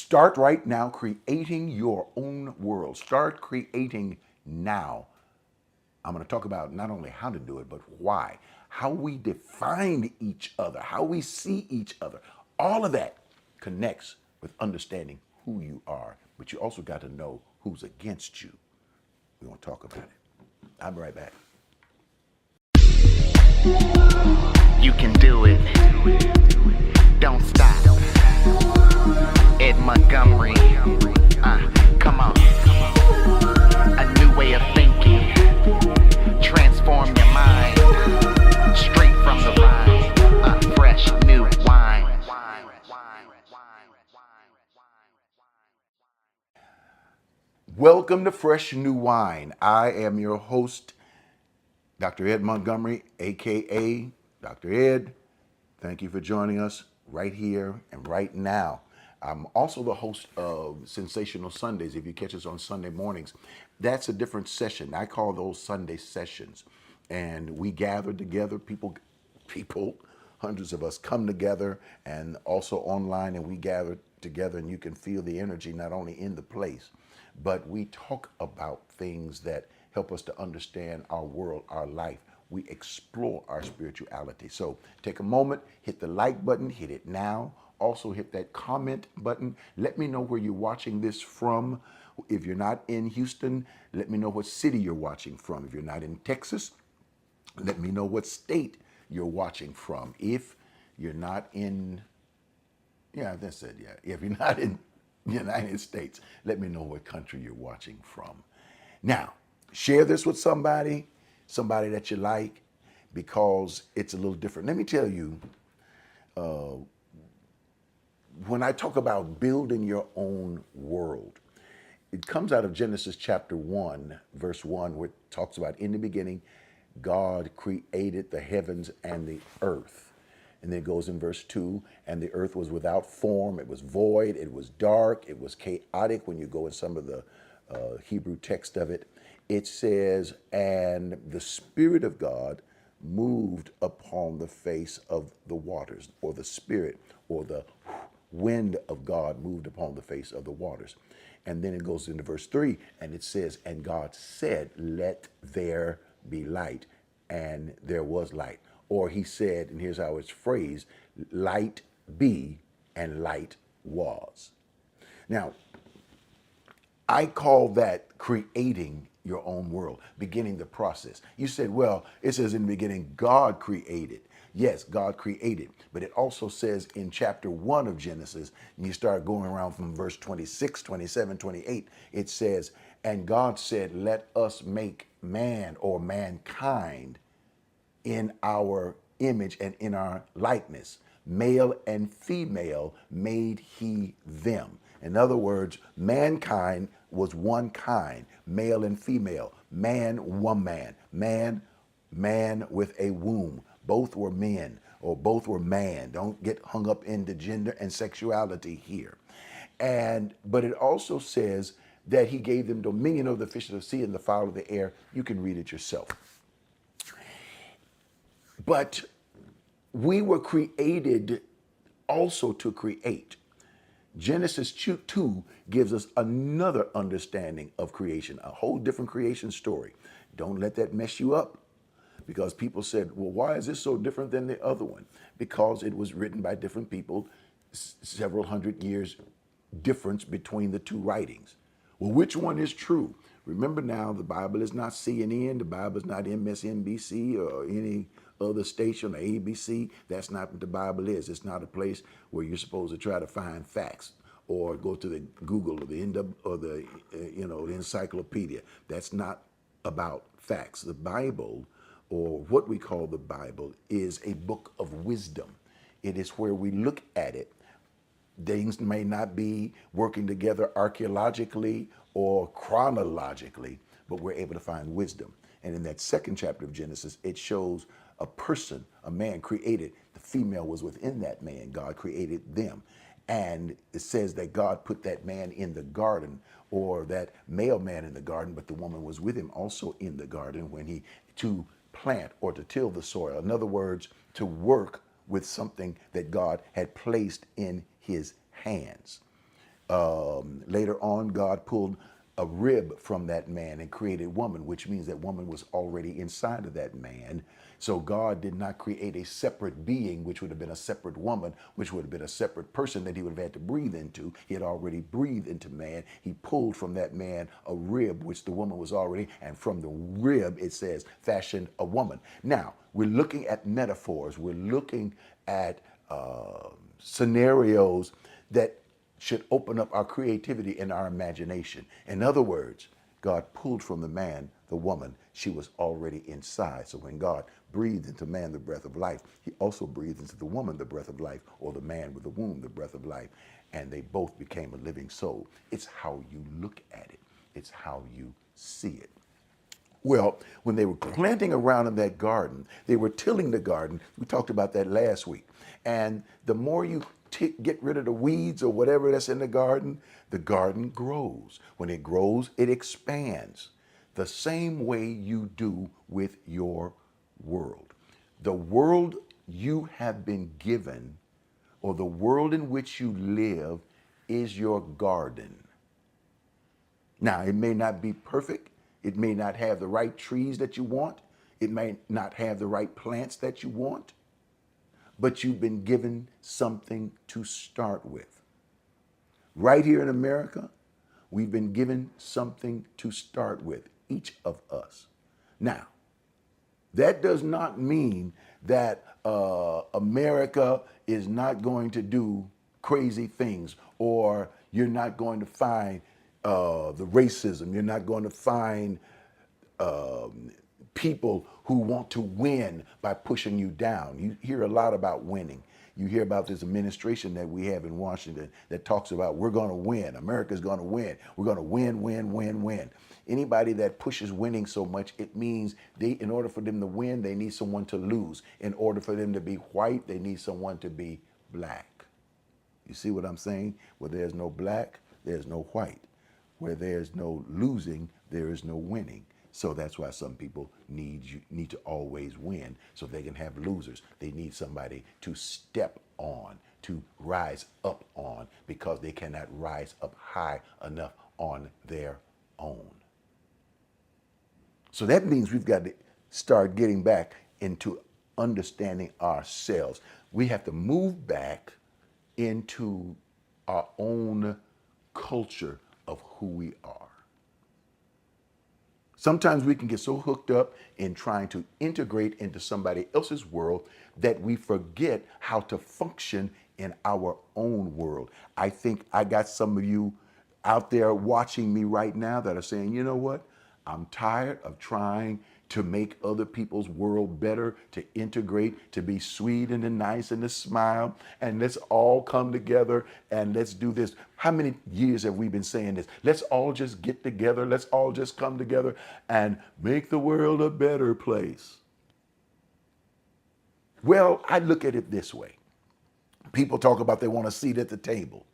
Start right now creating your own world. Start creating now. I'm going to talk about not only how to do it, but why. How we define each other, how we see each other. All of that connects with understanding who you are. But you also got to know who's against you. We're going to talk about it. I'll be right back. You can do it. Don't stop. Ed Montgomery. Come on. A new way of thinking. Transform your mind. Straight from the vine. Fresh new wine. Welcome to Fresh New Wine. I am your host, Dr. Ed Montgomery, aka Dr. Ed. Thank you for joining us right here and right now. I'm also the host of Sensational Sundays. If you catch us on Sunday mornings, that's a different session. I call those Sunday sessions. And we gather together, people, hundreds of us come together, and also online, and we gather together, and you can feel the energy not only in the place, but we talk about things that help us to understand our world, our life. We explore our spirituality. So take a moment, hit the like button, hit it now. Also hit that comment button. Let me know where you're watching this from. If you're not in Houston, let me know what city you're watching from. If you're not in Texas, let me know what state you're watching from. If you're not in, yeah, that's it, yeah. If you're not in the United States, let me know what country you're watching from. Now, share this with somebody that you like, because it's a little different. Let me tell you, when I talk about building your own world, it comes out of Genesis chapter 1, verse 1, where it talks about, in the beginning, God created the heavens and the earth. And then it goes in verse 2, and the earth was without form, it was void, it was dark, it was chaotic. When you go in some of the Hebrew text of it, it says, and the Spirit of God moved upon the face of the waters, or the Spirit, or the wind of God moved upon the face of the waters. And then it goes into verse 3, and it says, and God said, let there be light, and there was light. Or he said, and here's how it's phrased, light be, and light was. Now, I call that creating your own world, beginning the process. You said, well, it says in the beginning, God created. Yes, God created. But it also says in chapter 1 of Genesis, and you start going around from verse 26, 27, 28, it says, and God said, let us make man, or mankind, in our image and in our likeness. Male and female made he them. In other words, mankind was one kind, male and female, man, woman, man with a womb. Both were men, or both were man. Don't get hung up into gender and sexuality here. But it also says that he gave them dominion over the fish of the sea and the fowl of the air. You can read it yourself. But we were created also to create. Genesis 2 gives us another understanding of creation, a whole different creation story. Don't let that mess you up, because people said, well, why is this so different than the other one? Because it was written by different people, several hundred years difference between the two writings. Well, which one is true? Remember now, the Bible is not CNN, the Bible is not MSNBC or any other station or ABC. That's not what the Bible is. It's not a place where you're supposed to try to find facts or go to the Google or the the encyclopedia. That's not about facts. The Bible, or what we call the Bible, is a book of wisdom. It is where we look at it. Things may not be working together archaeologically or chronologically, but we're able to find wisdom. And in that second chapter of Genesis, it shows a person, a man created. The female was within that man. God created them. And it says that God put that man in the garden, or that male man in the garden, but the woman was with him also in the garden to plant or to till the soil. In other words, to work with something that God had placed in his hands. Later on, God pulled a rib from that man and created woman, which means that woman was already inside of that man. So God did not create a separate being, which would have been a separate woman, which would have been a separate person that he would have had to breathe into. He had already breathed into man. He pulled from that man a rib, which the woman was already, and from the rib, it says, fashioned a woman. Now, we're looking at metaphors. We're looking at scenarios that should open up our creativity and our imagination. In other words, God pulled from the man the woman. She was already inside. So when God breathed into man the breath of life, he also breathed into the woman the breath of life, or the man with the womb the breath of life. And they both became a living soul. It's how you look at it. It's how you see it. Well, when they were planting around in that garden, they were tilling the garden. We talked about that last week. And the more you get rid of the weeds or whatever that's in the garden grows. When it grows, it expands. The same way you do with your world. The world you have been given, or the world in which you live, is your garden. Now, it may not be perfect. It may not have the right trees that you want. It may not have the right plants that you want. But you've been given something to start with. Right here in America, we've been given something to start with, each of us. Now, that does not mean that America is not going to do crazy things, or you're not going to find the racism. You're not going to find people who want to win by pushing you down. You hear a lot about winning. You hear about this administration that we have in Washington that talks about we're going to win. America's going to win. We're going to win, win, win, win. Anybody that pushes winning so much, it means in order for them to win, they need someone to lose. In order for them to be white, they need someone to be black. You see what I'm saying? Where there's no black, there's no white. Where there's no losing, there is no winning. So that's why some people need to always win so they can have losers. They need somebody to step on, to rise up on, because they cannot rise up high enough on their own. So that means we've got to start getting back into understanding ourselves. We have to move back into our own culture of who we are. Sometimes we can get so hooked up in trying to integrate into somebody else's world that we forget how to function in our own world. I think I got some of you out there watching me right now that are saying, you know what? I'm tired of trying to make other people's world better, to integrate, to be sweet and nice and to smile, and let's all come together and let's do this. How many years have we been saying this? Let's all just get together. Let's all just come together and make the world a better place. Well, I look at it this way. People talk about they want a seat at the table.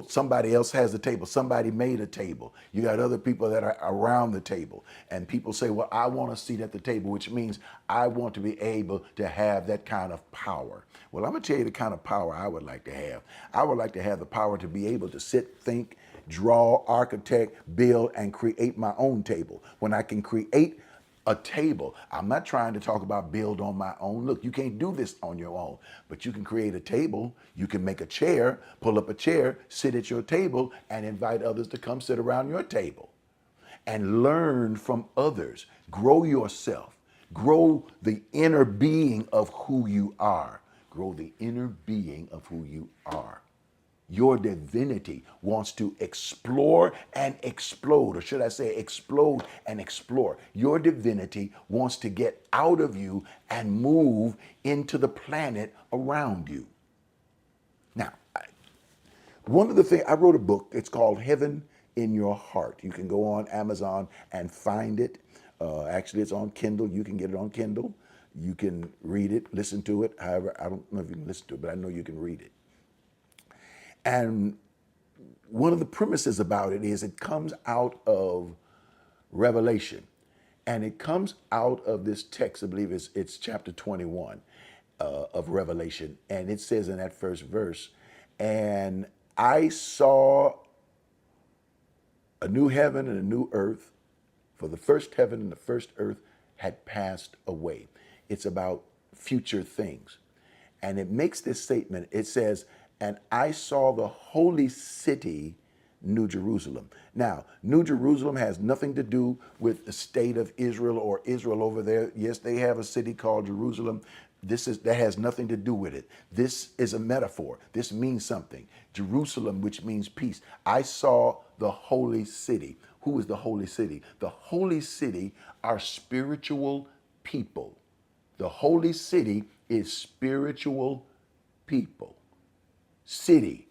Somebody else has a table. Somebody made a table. You got other people that are around the table. And people say, well, I want a seat at the table, which means I want to be able to have that kind of power. Well, I'm going to tell you the kind of power I would like to have. I would like to have the power to be able to sit, think, draw, architect, build, and create my own table. When I can create a table. I'm not trying to talk about build on my own. Look, you can't do this on your own, but you can create a table. You can make a chair, pull up a chair, sit at your table, and invite others to come sit around your table and learn from others. Grow yourself. Grow the inner being of who you are. Grow the inner being of who you are. Your divinity wants to explore and explode, or should I say explode and explore. Your divinity wants to get out of you and move into the planet around you. Now, one of the things, I wrote a book, it's called Heaven in Your Heart. You can go on Amazon and find it. Actually, it's on Kindle. You can get it on Kindle. You can read it, listen to it. However, I don't know if you can listen to it, but I know you can read it. And one of the premises about it is it comes out of Revelation. And it comes out of this text, I believe it's chapter 21 of Revelation. And it says in that first verse, and I saw a new heaven and a new earth, for the first heaven and the first earth had passed away. It's about future things. And it makes this statement. It says, and I saw the holy city, New Jerusalem. Now, New Jerusalem has nothing to do with the state of Israel or Israel over there. Yes, they have a city called Jerusalem. That has nothing to do with it. This is a metaphor. This means something. Jerusalem, which means peace. I saw the holy city. Who is the holy city? The holy city are spiritual people. The holy city is spiritual people. City,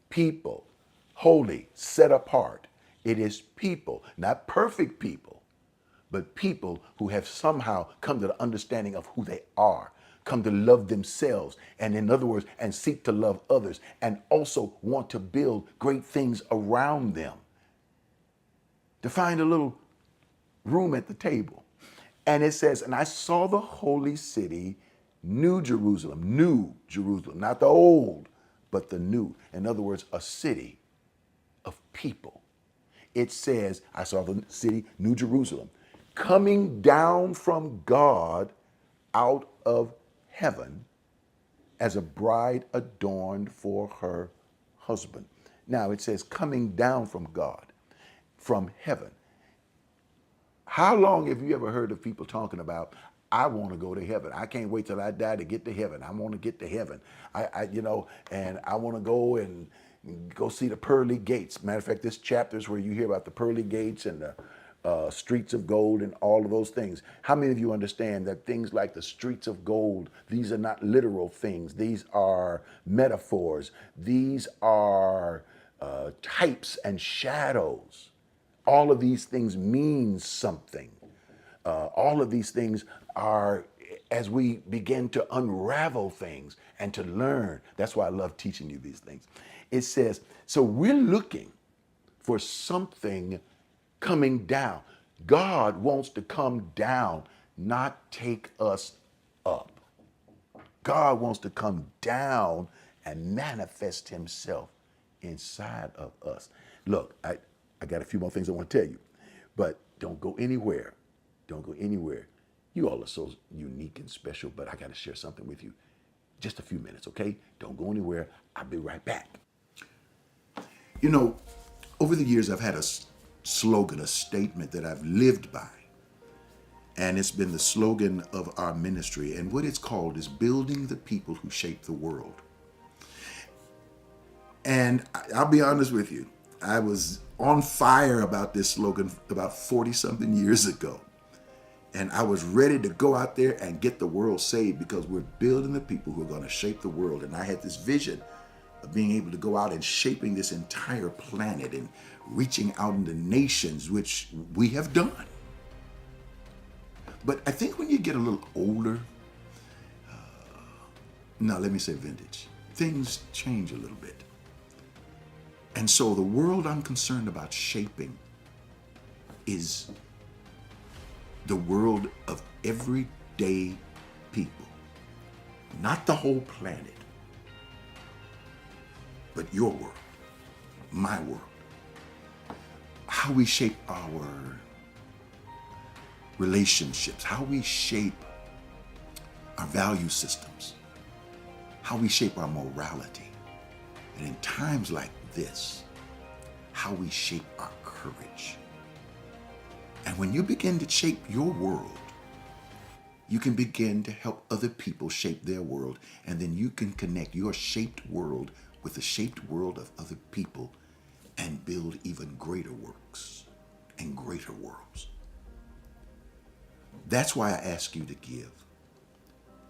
people, holy, set apart. It is people, not perfect people, but people who have somehow come to the understanding of who they are, come to love themselves, and in other words, and seek to love others, and also want to build great things around them. To find a little room at the table. And it says, and I saw the holy city, New Jerusalem, not the old, but the new. In other words, a city of people. It says, I saw the city, New Jerusalem, coming down from God out of heaven as a bride adorned for her husband. Now it says coming down from God, from heaven. How long have you ever heard of people talking about, I want to go to heaven. I can't wait till I die to get to heaven. I want to get to heaven. And I want to go and go see the pearly gates. Matter of fact, this chapter is where you hear about the pearly gates and the streets of gold and all of those things. How many of you understand that things like the streets of gold, these are not literal things. These are metaphors. These are types and shadows. All of these things mean something. All of these things are, as we begin to unravel things and to learn. That's why I love teaching you these things. It says, so we're looking for something coming down. God wants to come down, not take us up. God wants to come down and manifest himself inside of us. Look, I got a few more things I want to tell you, but don't go anywhere. Don't go anywhere. You all are so unique and special, but I got to share something with you. Just a few minutes, okay? Don't go anywhere. I'll be right back. You know, over the years, I've had a slogan, a statement that I've lived by. And it's been the slogan of our ministry. And what it's called is building the people who shape the world. And I'll be honest with you, I was on fire about this slogan about 40 something years ago. And I was ready to go out there and get the world saved because we're building the people who are going to shape the world. And I had this vision of being able to go out and shaping this entire planet and reaching out into nations, which we have done. But I think when you get a little older, let me say vintage, things change a little bit. And so the world I'm concerned about shaping is the world of everyday people, not the whole planet, but your world, my world. How we shape our relationships, how we shape our value systems, how we shape our morality, and in times like this, how we shape our courage. And when you begin to shape your world, you can begin to help other people shape their world, and then you can connect your shaped world with the shaped world of other people and build even greater works and greater worlds. That's why I ask you to give,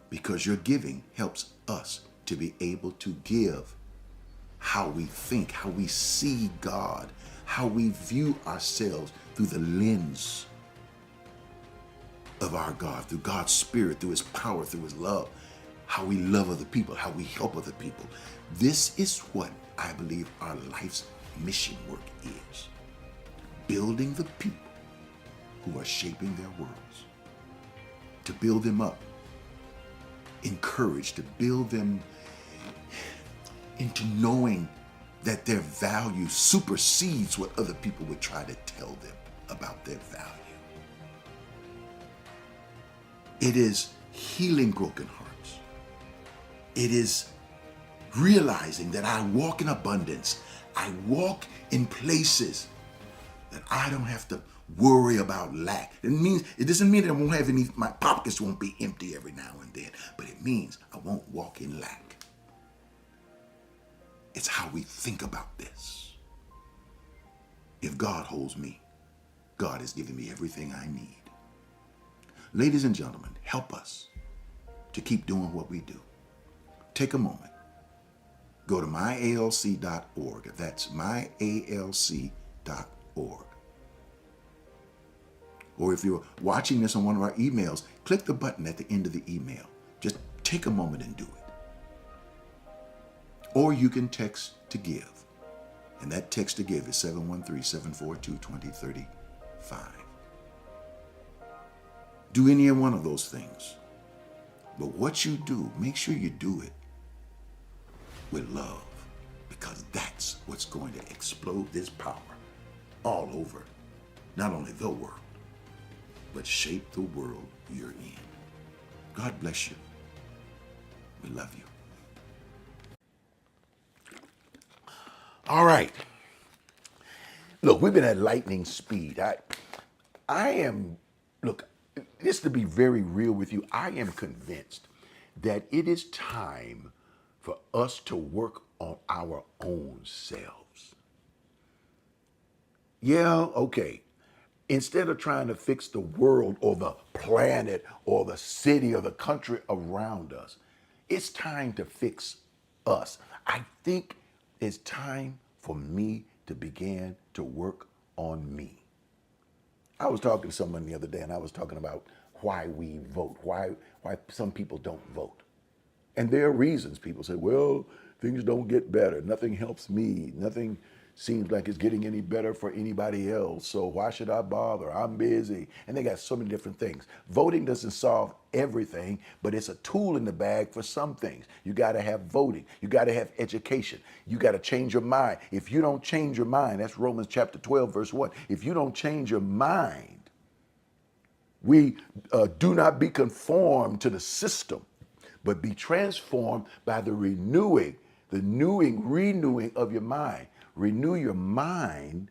because your giving helps us to be able to give how we think, how we see God, how we view ourselves through the lens of our God, through God's Spirit, through His power, through His love, how we love other people, how we help other people. This is what I believe our life's mission work is. Building the people who are shaping their worlds, to build them up, encourage, to build them into knowing that their value supersedes what other people would try to tell them about their value. It is healing broken hearts. It is realizing that I walk in abundance. I walk in places that I don't have to worry about lack. It doesn't mean that I won't have any, my pockets won't be empty every now and then, but it means I won't walk in lack. It's how we think about this. If God holds me, God has given me everything I need. Ladies and gentlemen, help us to keep doing what we do. Take a moment. Go to myalc.org. That's myalc.org. Or if you're watching this on one of our emails, click the button at the end of the email. Just take a moment and do it. Or you can text to give. And that text to give is 713-742-2035. Do any one of those things. But what you do, make sure you do it with love, because that's what's going to explode this power all over, not only the world, but shape the world you're in. God bless you. We love you. All right. Look, we've been at lightning speed. Look, just to be very real with you, I am convinced that it is time for us to work on our own selves. Yeah, okay. Instead of trying to fix the world or the planet or the city or the country around us, it's time to fix us. I think it's time for me to begin to work on me. I was talking to someone the other day, and I was talking about why we vote, why some people don't vote. And there are reasons. People say, well, things don't get better. Nothing helps me. Nothing seems like it's getting any better for anybody else. So why should I bother? I'm busy. And they got so many different things. Voting doesn't solve everything, but it's a tool in the bag for some things. You got to have voting. You got to have education. You got to change your mind. If you don't change your mind, that's Romans chapter 12, verse 1. If you don't change your mind, we do not be conformed to the system, but be transformed by the renewing of your mind. Renew your mind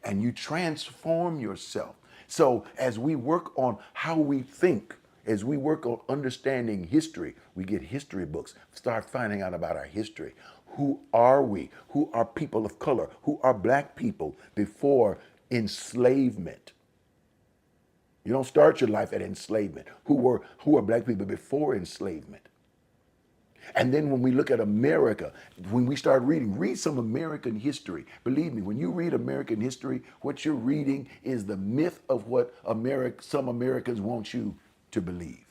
and you transform yourself. So as we work on how we think, as we work on understanding history, we get history books, start finding out about our history. Who are we? Who are people of color? Who are black people before enslavement? You don't start your life at enslavement. Who are black people before enslavement? And then when we look at America, when we start read some American history. Believe me, when you read American history, what you're reading is the myth of what some Americans want you to believe.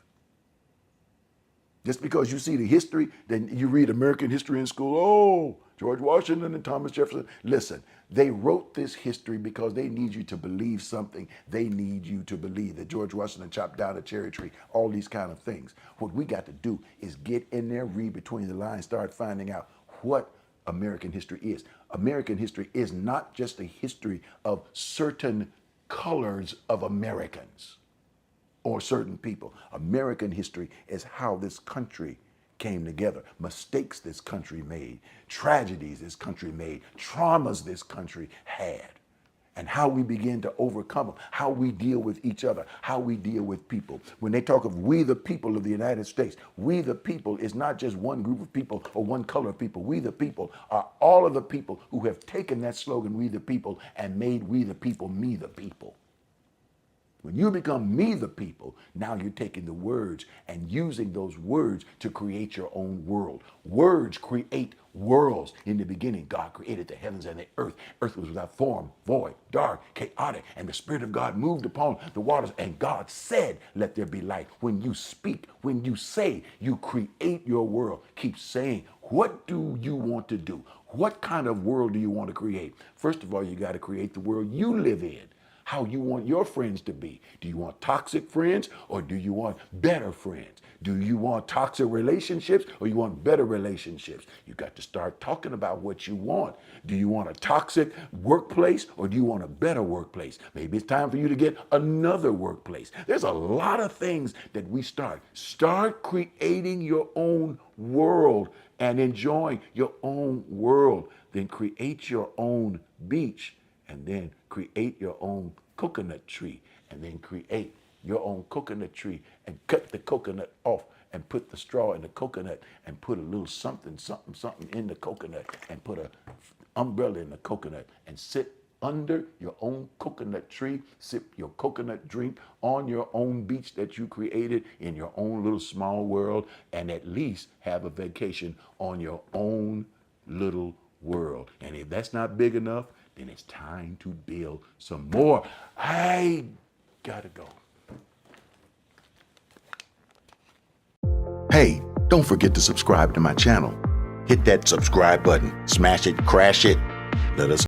Just because you see the history, then you read American history in school, oh, George Washington and Thomas Jefferson. Listen, they wrote this history because they need you to believe something. They need you to believe that George Washington chopped down a cherry tree, all these kind of things. What we got to do is get in there, read between the lines, start finding out what American history is. American history is not just a history of certain colors of Americans or certain people. American history is how this country came together, mistakes this country made, tragedies this country made, traumas this country had, and how we begin to overcome them, how we deal with each other, how we deal with people. When they talk of we the people of the United States, we the people is not just one group of people or one color of people. We the people are all of the people who have taken that slogan, we the people, and made we the people, me the people. When you become me the people, now you're taking the words and using those words to create your own world. Words create worlds. In the beginning, God created the heavens and the earth. Earth was without form, void, dark, chaotic, and the Spirit of God moved upon the waters, and God said, let there be light. When you speak, when you say, you create your world. Keep saying, what do you want to do? What kind of world do you want to create? First of all, you got to create the world you live in. how you want your friends to be. Do you want toxic friends or do you want better friends? Do you want toxic relationships or you want better relationships? You got to start talking about what you want. Do you want a toxic workplace or do you want a better workplace? Maybe it's time for you to get another workplace. There's a lot of things that we start creating your own world and enjoying your own world. Then create your own beach, and then create your own coconut tree, and then create your own coconut tree and cut the coconut off and put the straw in the coconut and put a little something in the coconut and put a umbrella in the coconut and sit under your own coconut tree, sip your coconut drink on your own beach that you created in your own little small world, and at least have a vacation on your own little world. And if that's not big enough, then it's time to build some more. I gotta go. Hey, don't forget to subscribe to my channel. Hit that subscribe button, smash it, crash it. Let us